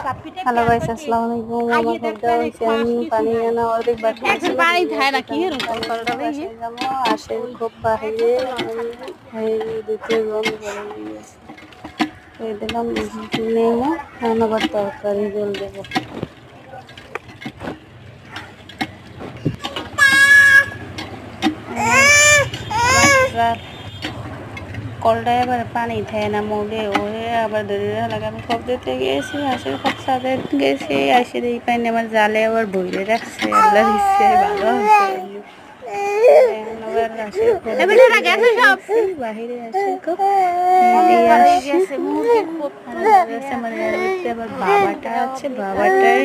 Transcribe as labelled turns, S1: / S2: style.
S1: Hello guys, আসসালামু আলাইকুম। আমার ভাবতে হচ্ছে আমি পানি আনা অর্ধেক বাকি আছে,
S2: পানি ধায় না কি এরকম
S1: আসে খুব বাহিরে এই দ্বিতীয় রুম ঘরে গিয়েছে এই দিলাম নেই না রান্নাবার তরকারি জল দেবো। কলটায় আবার পানি থাকে না মোড়ে ওরে আবার ধরে লাগে। আমি খপ দিতে গিয়েছি, হাঁসের খপ সাথে গেছি, আসে এই পানি আমার জালে আবার বইরে রাখছে। আল্লাহ দিচ্ছে ভালো হচ্ছে। বাহিরে আসে খুব আবার বাবাটা আছে, বাবাটাই